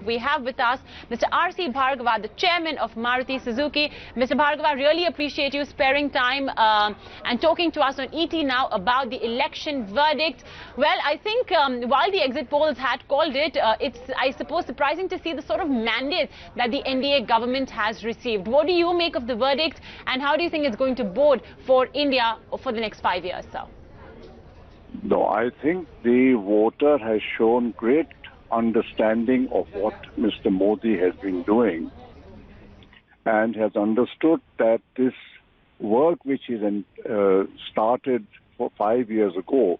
we have with us Mr. R.C. Bhargava, the chairman of Maruti Suzuki. Mr. Bhargava, really appreciate you sparing time and talking to us on ET Now about the election verdict. Well, I think while the exit polls had called it, it's, I suppose, surprising to see the sort of mandate that the NDA government has received. What do you make of the verdict, and how do you think it's going to bode for India for the next 5 years, sir? No, I think the voter has shown great understanding of what Mr. Modi has been doing and has understood that this work which is started 5 years ago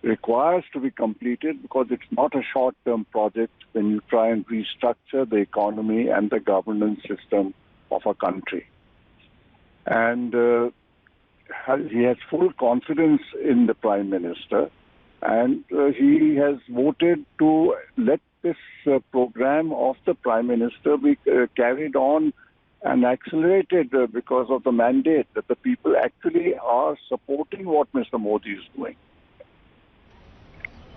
requires to be completed, because it's not a short-term project when you try and restructure the economy and the governance system of a country. And he has full confidence in the Prime Minister, and he has voted to let this program of the Prime Minister be carried on and accelerated because of the mandate that the people actually are supporting what Mr. Modi is doing.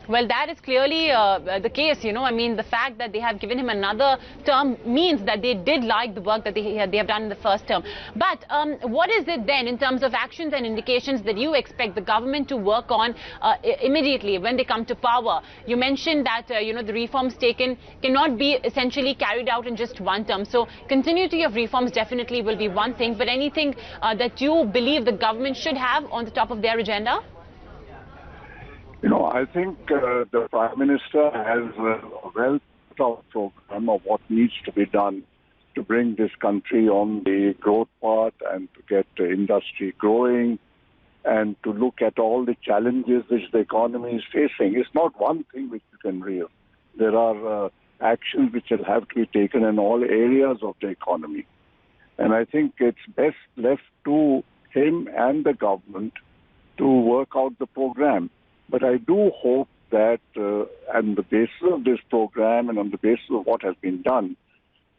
Well, that is clearly the case, you know. I mean, the fact that they have given him another term means that they did like the work that they have done in the first term. But what is it then in terms of actions and indications that you expect the government to work on immediately when they come to power? You mentioned that, you know, the reforms taken cannot be essentially carried out in just one term. So continuity of reforms definitely will be one thing. But anything that you believe the government should have on the top of their agenda? You know, I think the Prime Minister has a well-thought program of what needs to be done to bring this country on the growth path and to get the industry growing and to look at all the challenges which the economy is facing. It's not one thing which you can real. There are actions which will have to be taken in all areas of the economy. And I think it's best left to him and the government to work out the program. But I do hope that on the basis of this program and on the basis of what has been done,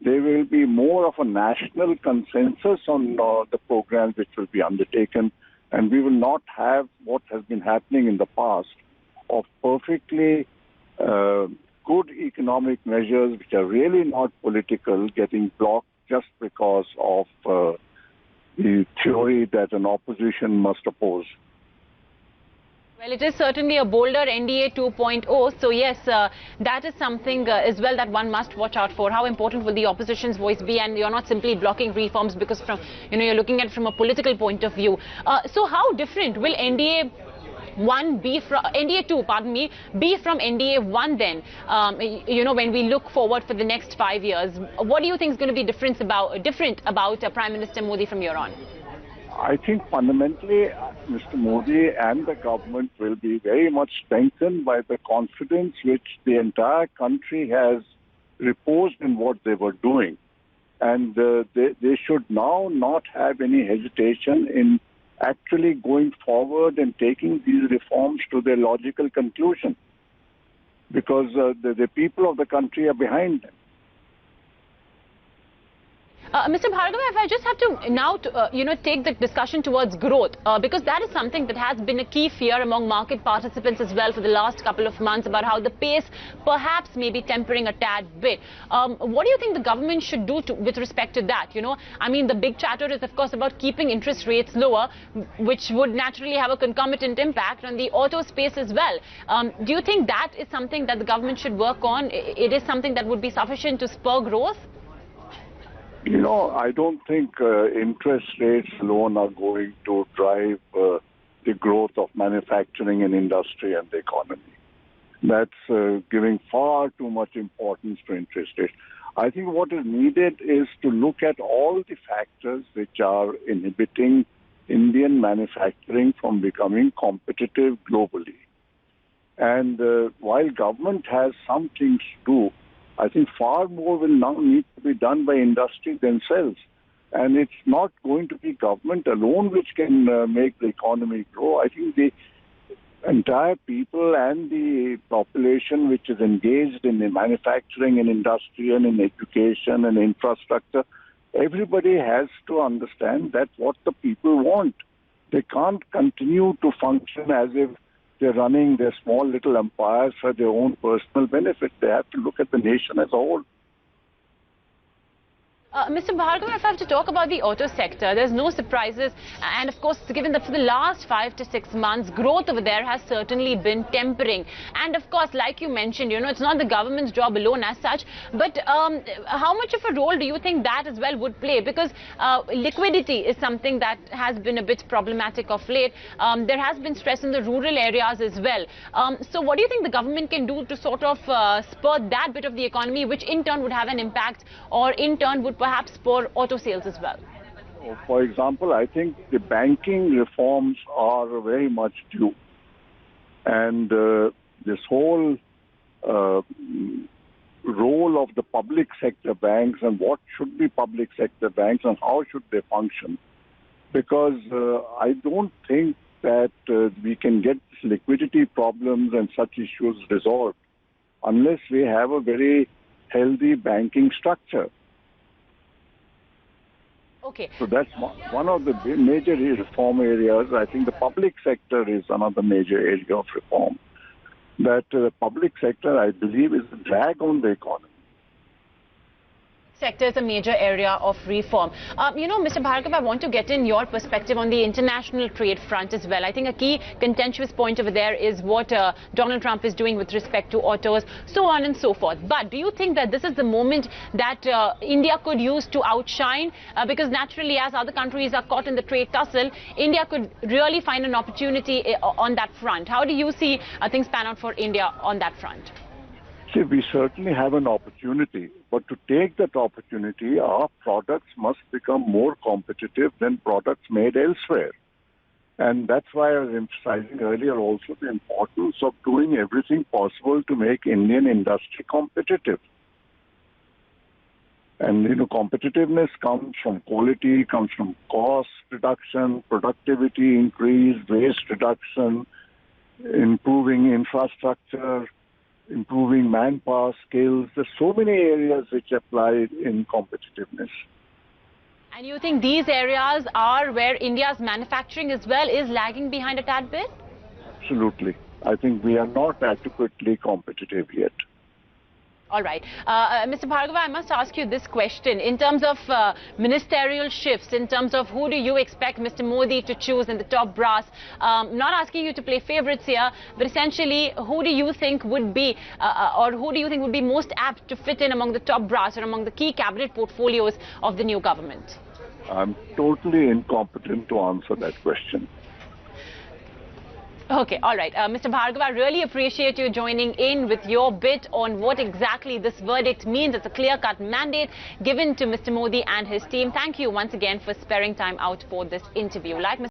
there will be more of a national consensus on the programs which will be undertaken, and we will not have what has been happening in the past of perfectly good economic measures which are really not political getting blocked just because of the theory that an opposition must oppose. Well, it is certainly a bolder NDA 2.0. So yes, that is something as well that one must watch out for. How important will the opposition's voice be? And you're not simply blocking reforms because from, you know, you're looking at it from a political point of view. So how different will NDA 1 be from NDA 2, pardon me, be from NDA 1 then? You know, when we look forward for the next 5 years, what do you think is going to be different about Prime Minister Modi from here on? I think fundamentally Mr. Modi and the government will be very much strengthened by the confidence which the entire country has reposed in what they were doing. And they should now not have any hesitation in actually going forward and taking these reforms to their logical conclusion, because the people of the country are behind them. Mr. Bhargava, if I just have to now, you know, take the discussion towards growth, because that is something that has been a key fear among market participants as well for the last couple of months about how the pace perhaps may be tempering a tad bit. What do you think the government should do with respect to that? You know, I mean, the big chatter is, of course, about keeping interest rates lower, which would naturally have a concomitant impact on the auto space as well. Do you think that is something that the government should work on? It is something that would be sufficient to spur growth? You know, I don't think interest rates alone are going to drive the growth of manufacturing and industry and the economy. That's giving far too much importance to interest rates. I think what is needed is to look at all the factors which are inhibiting Indian manufacturing from becoming competitive globally. And while government has some things to do, I think far more will now need to be done by industry themselves. And it's not going to be government alone which can make the economy grow. I think the entire people and the population which is engaged in the manufacturing and industry and in education and infrastructure, everybody has to understand that's what the people want. They can't continue to function as if they're running their small little empires for their own personal benefit. They have to look at the nation as a whole. Mr. Bhargava, if I have to talk about the auto sector, there's no surprises. And of course, given that for the last 5 to 6 months, growth over there has certainly been tempering. And of course, like you mentioned, it's not the government's job alone as such. But how much of a role do you think that as well would play? Because liquidity is something that has been a bit problematic of late. There has been stress in the rural areas as well. So what do you think the government can do to sort of spur that bit of the economy, which in turn would have an impact, or in turn would perhaps spur auto sales as well? For example, I think the banking reforms are very much due. And this whole role of the public sector banks and what should be public sector banks and how should they function. Because I don't think that we can get liquidity problems and such issues resolved unless we have a very healthy banking structure. Okay. So that's one of the major reform areas. I think the public sector is another major area of reform. That the public sector, I believe, is a drag on the economy. Sector is a major area of reform. Mr. Bhargava, I want to get in your perspective on the international trade front as well. I think a key contentious point over there is what Donald Trump is doing with respect to autos, so on and so forth. But do you think that this is the moment that India could use to outshine? Because naturally, as other countries are caught in the trade tussle, India could really find an opportunity on that front. How do you see things pan out for India on that front? See, we certainly have an opportunity, but to take that opportunity, our products must become more competitive than products made elsewhere. And that's why I was emphasizing earlier also the importance of doing everything possible to make Indian industry competitive. And, competitiveness comes from quality, comes from cost reduction, productivity increase, waste reduction, improving infrastructure, improving manpower skills. There's so many areas which apply in competitiveness. And you think these areas are where India's manufacturing as well is lagging behind a tad bit? Absolutely. I think we are not adequately competitive yet. All right. Mr. Bhargava, I must ask you this question. In terms of ministerial shifts, in terms of who do you expect Mr. Modi to choose in the top brass, not asking you to play favorites here, but essentially, who do you think would be, or who do you think would be most apt to fit in among the top brass or among the key cabinet portfolios of the new government? I'm totally incompetent to answer that question. Okay, all right. Mr. Bhargava, I really appreciate you joining in with your bit on what exactly this verdict means. It's a clear-cut mandate given to Mr. Modi and his team. Thank you once again for sparing time out for this interview. Like Mr.